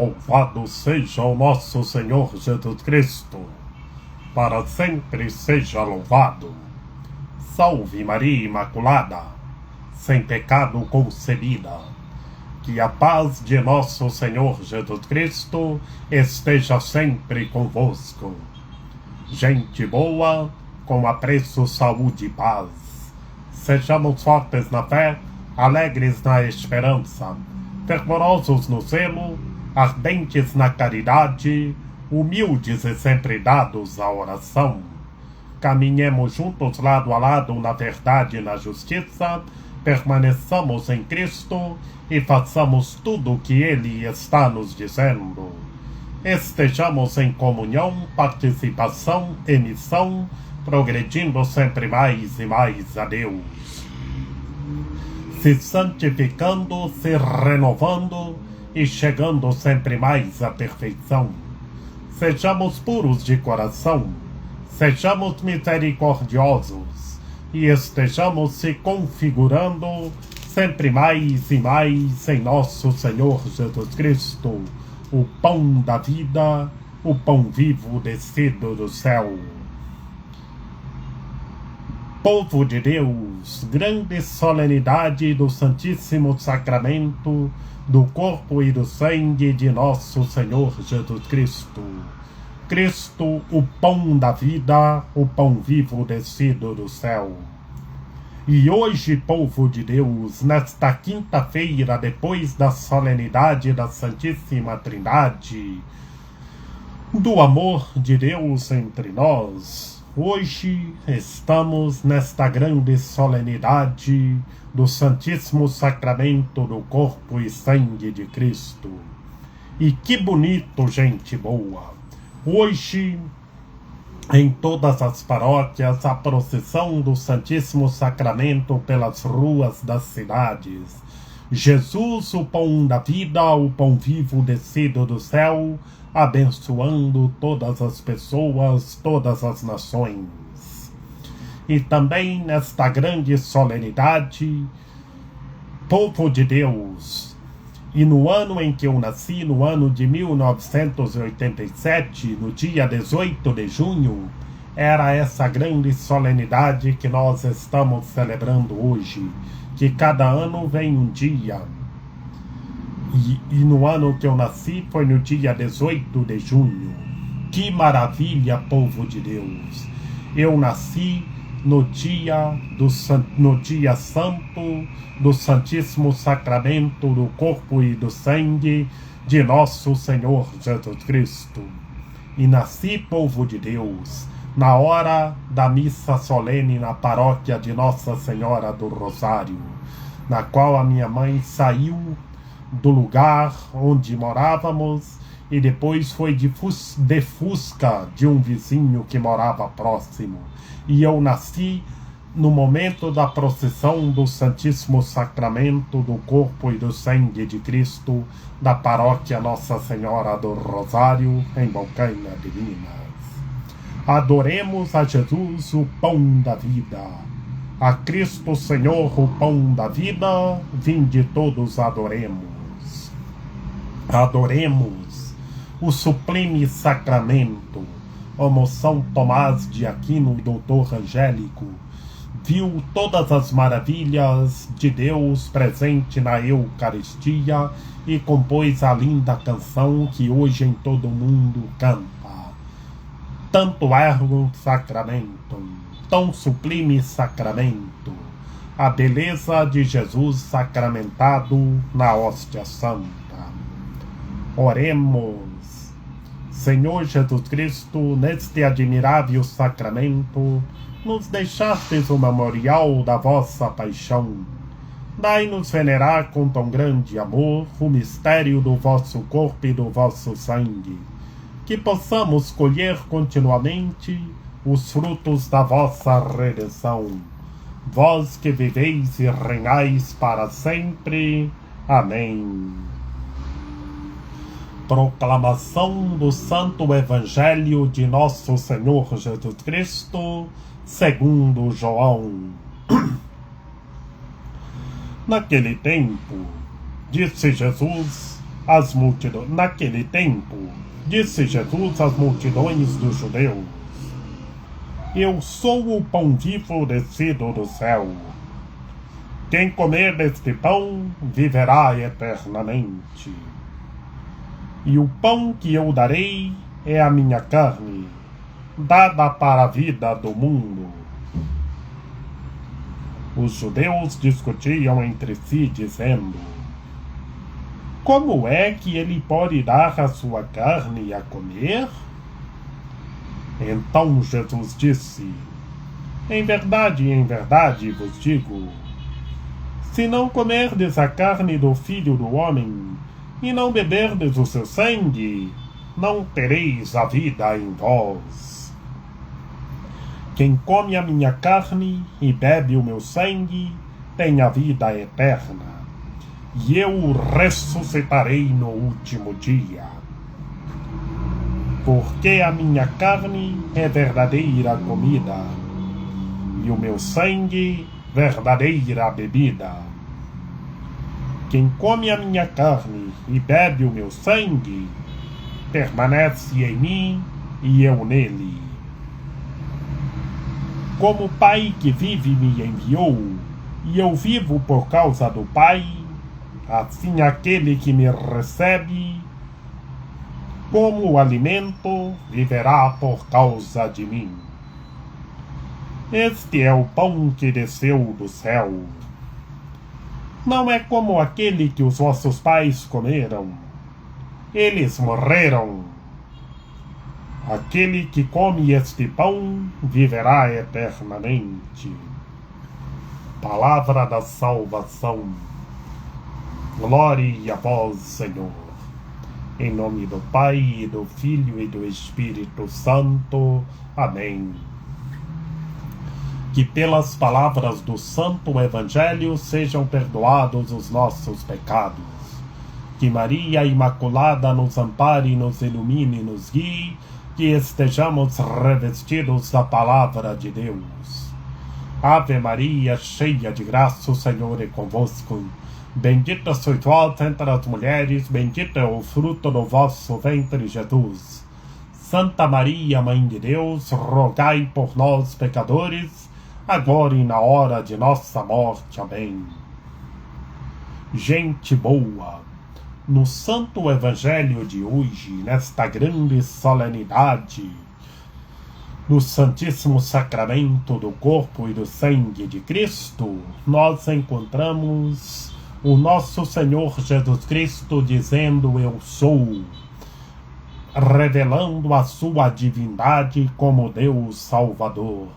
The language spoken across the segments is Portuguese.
Louvado seja o nosso Senhor Jesus Cristo, para sempre seja louvado. Salve Maria Imaculada, sem pecado concebida. Que a paz de nosso Senhor Jesus Cristo esteja sempre convosco. Gente boa, com apreço, saúde e paz. Sejamos fortes na fé, alegres na esperança, fervorosos no zelo, ardentes na caridade, humildes e sempre dados à oração. Caminhemos juntos lado a lado na verdade e na justiça, permaneçamos em Cristo e façamos tudo o que Ele está nos dizendo. Estejamos em comunhão, participação e missão, progredindo sempre mais e mais a Deus. Se santificando, se renovando e chegando sempre mais à perfeição. Sejamos puros de coração, sejamos misericordiosos e estejamos se configurando sempre mais e mais em nosso Senhor Jesus Cristo, o pão da vida, o pão vivo descido do céu. Povo de Deus, grande solenidade do Santíssimo Sacramento, do corpo e do sangue de nosso Senhor Jesus Cristo. Cristo, o pão da vida, o pão vivo descido do céu. E hoje, povo de Deus, nesta quinta-feira, depois da solenidade da Santíssima Trindade, do amor de Deus entre nós, hoje estamos nesta grande solenidade do Santíssimo Sacramento do corpo e sangue de Cristo. E que bonito, gente boa! Hoje, em todas as paróquias, a procissão do Santíssimo Sacramento pelas ruas das cidades. Jesus, o pão da vida, o pão vivo descido do céu, abençoando todas as pessoas, todas as nações. E também nesta grande solenidade, povo de Deus, e no ano em que eu nasci, no ano de 1987, no dia 18 de junho, era essa grande solenidade que nós estamos celebrando hoje, que cada ano vem um dia. E no ano que eu nasci foi no dia 18 de junho. Que maravilha, povo de Deus! Eu nasci no dia santo do Santíssimo Sacramento do corpo e do sangue de nosso Senhor Jesus Cristo. E nasci, povo de Deus, na hora da missa solene na paróquia de Nossa Senhora do Rosário, na qual a minha mãe saiu do lugar onde morávamos e depois foi de fusca de um vizinho que morava próximo. E eu nasci no momento da procissão do Santíssimo Sacramento do corpo e do sangue de Cristo da paróquia Nossa Senhora do Rosário, em Bocaina de Minas. Adoremos a Jesus, o pão da vida. A Cristo Senhor, o pão da vida, vinde todos adoremos. Adoremos o sublime sacramento. Como São Tomás de Aquino, doutor Angélico, viu todas as maravilhas de Deus presente na Eucaristia e compôs a linda canção que hoje em todo o mundo canta. Tanto ergo sacramento, tão sublime sacramento, a beleza de Jesus sacramentado na hóstia santa. Oremos. Senhor Jesus Cristo, neste admirável sacramento, nos deixastes o memorial da vossa paixão. Dai-nos venerar com tão grande amor o mistério do vosso corpo e do vosso sangue, que possamos colher continuamente os frutos da vossa redenção. Vós que viveis e reinais para sempre. Amém. Proclamação do Santo Evangelho de Nosso Senhor Jesus Cristo, segundo João. Naquele tempo, disse Jesus Naquele tempo, disse Jesus às multidões dos judeus: Eu sou o pão vivo descido do céu. Quem comer deste pão viverá eternamente. E o pão que eu darei é a minha carne, dada para a vida do mundo. Os judeus discutiam entre si, dizendo: Como é que ele pode dar a sua carne a comer? Então Jesus disse: em verdade vos digo, se não comerdes a carne do Filho do Homem e não beberdes o seu sangue, não tereis a vida em vós. Quem come a minha carne e bebe o meu sangue tem a vida eterna, e eu o ressuscitarei no último dia. Porque a minha carne é verdadeira comida, e o meu sangue verdadeira bebida. Quem come a minha carne e bebe o meu sangue, permanece em mim e eu nele. Como o Pai que vive me enviou, e eu vivo por causa do Pai, assim aquele que me recebe, como o alimento, viverá por causa de mim. Este é o pão que desceu do céu. Não é como aquele que os vossos pais comeram. Eles morreram. Aquele que come este pão viverá eternamente. Palavra da salvação. Glória a vós, Senhor. Em nome do Pai, do Filho e do Espírito Santo. Amém. Que pelas palavras do Santo Evangelho sejam perdoados os nossos pecados. Que Maria Imaculada nos ampare, nos ilumine e nos guie, que estejamos revestidos da Palavra de Deus. Ave Maria, cheia de graça, o Senhor é convosco. Bendita sois vós entre as mulheres, bendito é o fruto do vosso ventre, Jesus. Santa Maria, Mãe de Deus, rogai por nós, pecadores, agora e na hora de nossa morte. Amém. Gente boa, no Santo Evangelho de hoje, nesta grande solenidade, no Santíssimo Sacramento do Corpo e do Sangue de Cristo, nós encontramos o nosso Senhor Jesus Cristo dizendo: Eu sou, revelando a sua divindade como Deus Salvador,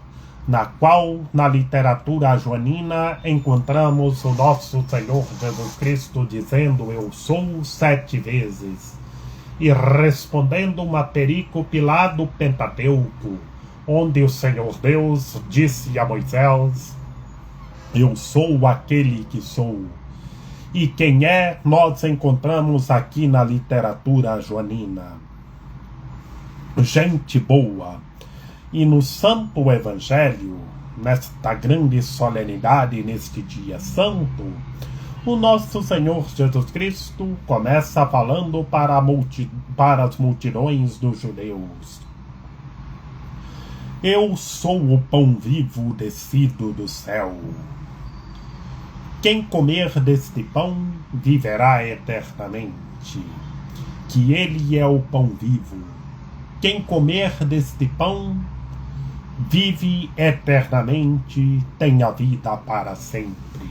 na qual, na literatura joanina, encontramos o nosso Senhor Jesus Cristo dizendo: Eu sou 7 vezes, e respondendo uma perícope lá do Pentateuco, onde o Senhor Deus disse a Moisés: Eu sou aquele que sou. E quem é, nós encontramos aqui na literatura joanina. Gente boa. E no Santo Evangelho, nesta grande solenidade, neste dia santo, o nosso Senhor Jesus Cristo começa falando para as multidões dos judeus: Eu sou o pão vivo descido do céu. Quem comer deste pão viverá eternamente, que ele é o pão vivo. Quem comer deste pão vive eternamente, tem a vida para sempre.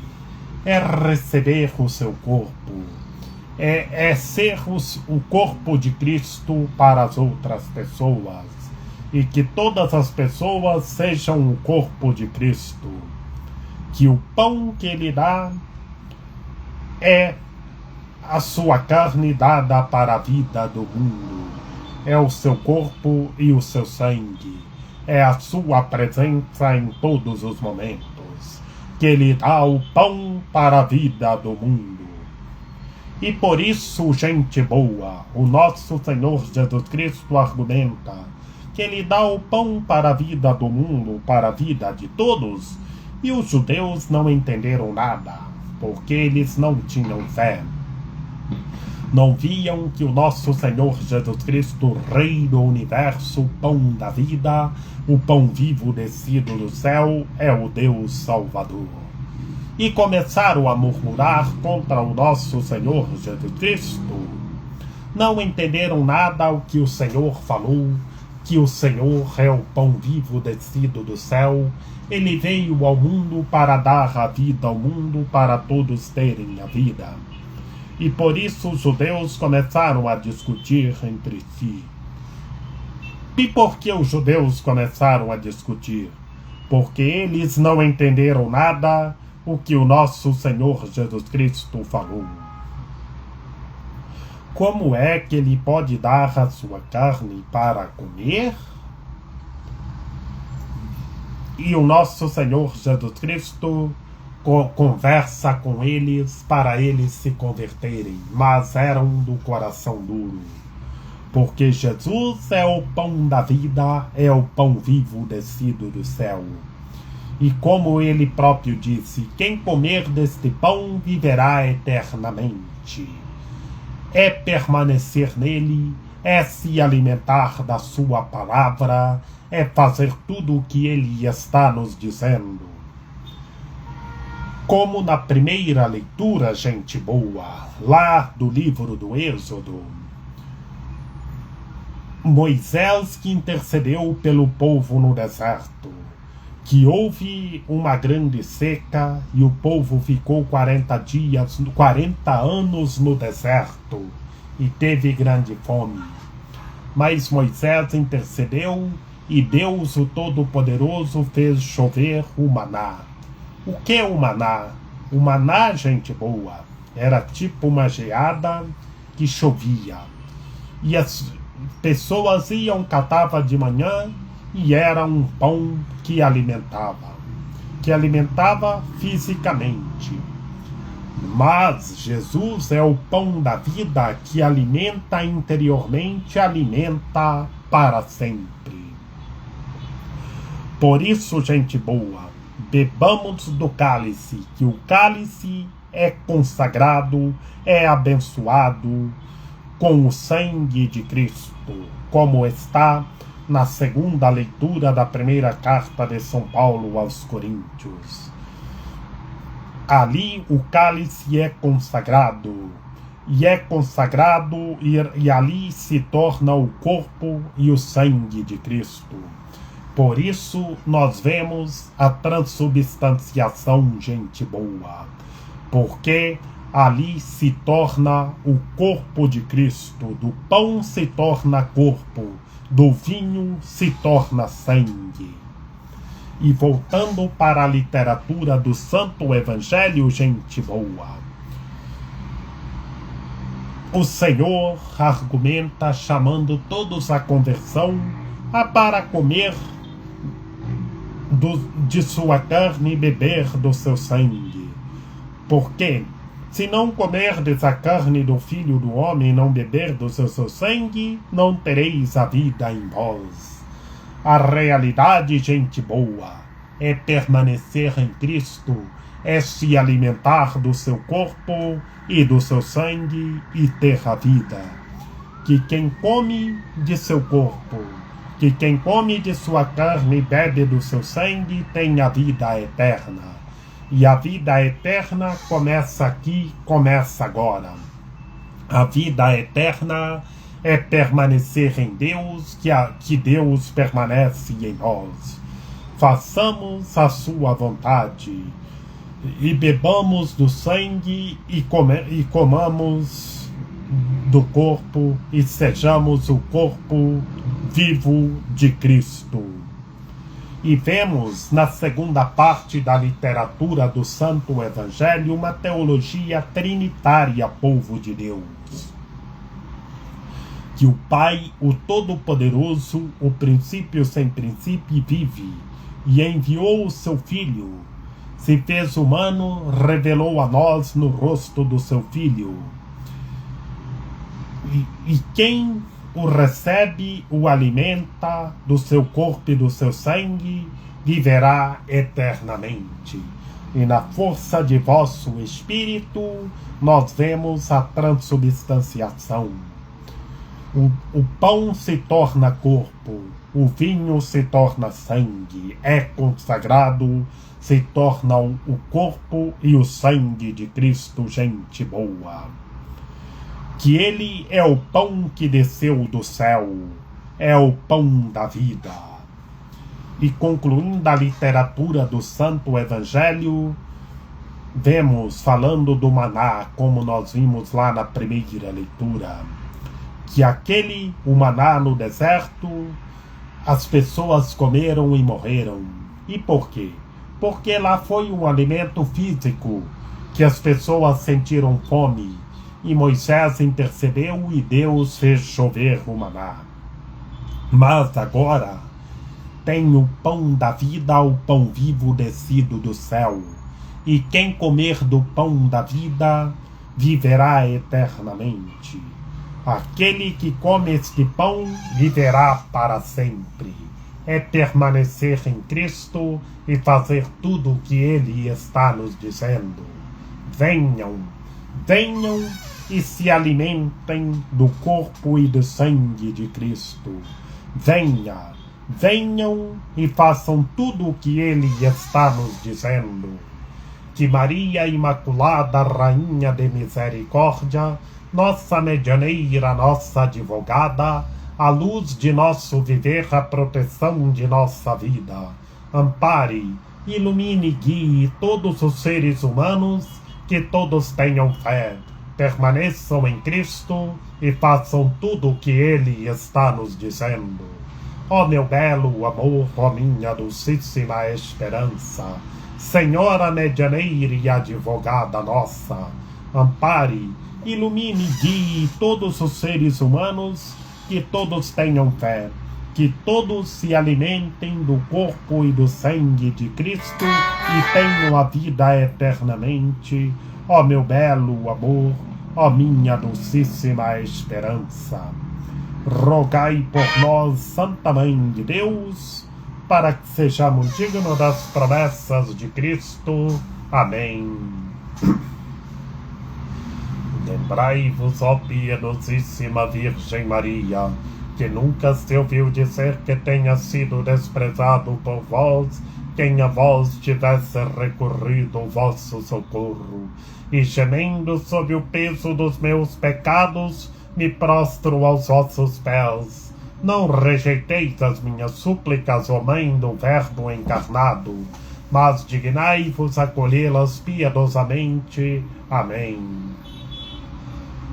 É receber o seu corpo, é ser o corpo de Cristo para as outras pessoas, e que todas as pessoas sejam o corpo de Cristo. Que o pão que ele dá é a sua carne dada para a vida do mundo, é o seu corpo e o seu sangue, é a sua presença em todos os momentos, que ele dá o pão para a vida do mundo. E por isso, gente boa, o nosso Senhor Jesus Cristo argumenta que ele dá o pão para a vida do mundo, para a vida de todos. E os judeus não entenderam nada, porque eles não tinham fé. Não viam que o nosso Senhor Jesus Cristo, Rei do Universo, o pão da vida, o pão vivo descido do céu, é o Deus Salvador. E começaram a murmurar contra o nosso Senhor Jesus Cristo. Não entenderam nada o que o Senhor falou, que o Senhor é o pão vivo descido do céu. Ele veio ao mundo para dar a vida ao mundo, para todos terem a vida. E por isso os judeus começaram a discutir entre si. E por que os judeus começaram a discutir? Porque eles não entenderam nada o que o nosso Senhor Jesus Cristo falou. Como é que ele pode dar a sua carne para comer? E o nosso Senhor Jesus Cristo conversa com eles para eles se converterem, mas eram do coração duro. Porque Jesus é o pão da vida, é o pão vivo descido do céu. E como ele próprio disse, quem comer deste pão viverá eternamente. É permanecer nele, é se alimentar da sua palavra, é fazer tudo o que ele está nos dizendo. Como na primeira leitura, gente boa, lá do livro do Êxodo, Moisés que intercedeu pelo povo no deserto, que houve uma grande seca e o povo ficou 40 anos no deserto e teve grande fome. Mas Moisés intercedeu e Deus, o Todo-Poderoso, fez chover o maná. O que é o maná? O maná, gente boa, era tipo uma geada que chovia. E as pessoas iam, catavam de manhã, e era um pão que alimentava fisicamente. Mas Jesus é o pão da vida que alimenta interiormente, alimenta para sempre. Por isso, gente boa, bebamos do cálice, que o cálice é consagrado, é abençoado com o sangue de Cristo, como está na segunda leitura da primeira carta de São Paulo aos Coríntios. Ali o cálice é consagrado, e ali se torna o corpo e o sangue de Cristo. Por isso nós vemos a transubstanciação, gente boa, porque ali se torna o corpo de Cristo, do pão se torna corpo, do vinho se torna sangue. E voltando para a literatura do Santo Evangelho, gente boa, o Senhor argumenta chamando todos à conversão para comer de sua carne e beber do seu sangue. Porque se não comerdes a carne do Filho do Homem e não beber do seu sangue, não tereis a vida em vós. A realidade, gente boa, é permanecer em Cristo, é se alimentar do seu corpo e do seu sangue e ter a vida. Que quem come de seu corpo, que quem come de sua carne e bebe do seu sangue, tem a vida eterna. E a vida eterna começa aqui, começa agora. A vida eterna é permanecer em Deus, que Deus permanece em nós. Façamos a sua vontade, e bebamos do sangue, e comamos do corpo, e sejamos o corpo vivo de Cristo. E vemos na segunda parte da literatura do Santo Evangelho uma teologia trinitária, povo de Deus. Que o Pai, o Todo-Poderoso, o princípio sem princípio, vive e enviou o seu Filho, se fez humano, revelou a nós no rosto do seu Filho. E quem o recebe, o alimenta do seu corpo e do seu sangue, viverá eternamente. e na força de vosso Espírito nós vemos a transubstanciação. O pão se torna corpo, o vinho se torna sangue, é consagrado, se torna o corpo e o sangue de Cristo, gente boa. Que ele é o pão que desceu do céu, é o pão da vida. E concluindo a literatura do Santo Evangelho, vemos, falando do maná, como nós vimos lá na primeira leitura, que o maná no deserto, as pessoas comeram e morreram. E por quê? Porque lá foi um alimento físico, que as pessoas sentiram fome, e Moisés intercedeu e Deus fez chover o maná. Mas agora tem o pão da vida, o pão vivo descido do céu, e quem comer do pão da vida viverá eternamente. Aquele que come este pão viverá para sempre. É permanecer em Cristo e fazer tudo o que Ele está nos dizendo. Venham, venham e se alimentem do corpo e do sangue de Cristo. Venham e façam tudo o que Ele está nos dizendo. Que Maria Imaculada, Rainha de Misericórdia, nossa medianeira, nossa advogada, a luz de nosso viver, a proteção de nossa vida, ampare, ilumine e guie todos os seres humanos, que todos tenham fé, permaneçam em Cristo e façam tudo o que Ele está nos dizendo. Ó meu belo amor, ó minha dulcíssima esperança, Senhora medianeira e advogada nossa, ampare, ilumine e guie todos os seres humanos, que todos tenham fé, que todos se alimentem do corpo e do sangue de Cristo e tenham a vida eternamente. Ó meu belo amor, ó minha dulcíssima esperança. Rogai por nós, Santa Mãe de Deus, para que sejamos dignos das promessas de Cristo. Amém. Lembrai-vos, ó piedosíssima Virgem Maria, que nunca se ouviu dizer que tenha sido desprezado por vós quem a vós tivesse recorrido ao vosso socorro. E gemendo sob o peso dos meus pecados, me prostro aos vossos pés. Não rejeiteis as minhas súplicas, ó Mãe do Verbo encarnado, mas dignai-vos acolhê-las piedosamente. Amém.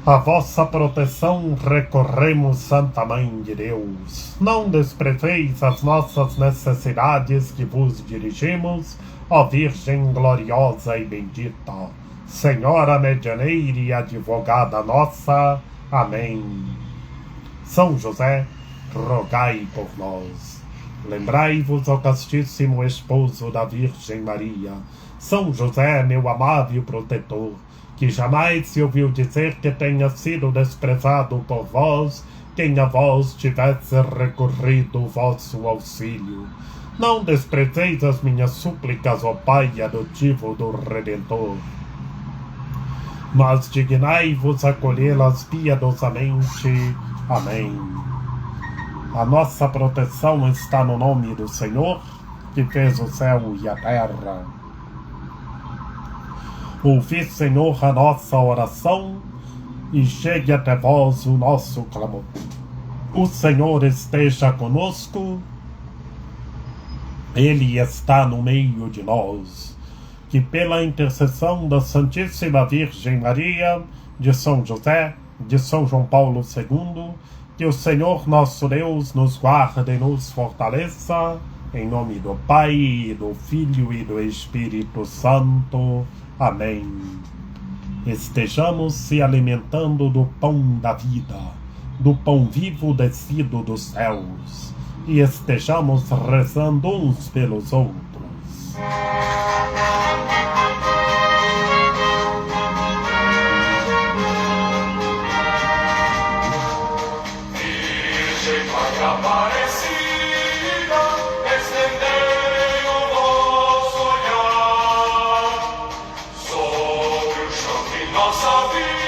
A vossa proteção recorremos, Santa Mãe de Deus. Não desprezeis as nossas necessidades que vos dirigimos, ó Virgem gloriosa e bendita, Senhora medianeira e advogada nossa. Amém. São José, rogai por nós. Lembrai-vos, ó castíssimo esposo da Virgem Maria, São José, meu amável protetor, que jamais se ouviu dizer que tenha sido desprezado por vós quem a vós tivesse recorrido o vosso auxílio. Não desprezeis as minhas súplicas, ó Pai adotivo do Redentor, mas dignai-vos acolhê-las piedosamente. Amém. A nossa proteção está no nome do Senhor, que fez o céu e a terra. Ouvi, Senhor, a nossa oração, e chegue até vós o nosso clamor. O Senhor esteja conosco, Ele está no meio de nós. Que pela intercessão da Santíssima Virgem Maria, de São José, de São João Paulo II, que o Senhor nosso Deus nos guarde e nos fortaleça, em nome do Pai, do Filho e do Espírito Santo. Amém. Estejamos se alimentando do pão da vida, do pão vivo descido dos céus, e estejamos rezando uns pelos outros. nossa vida.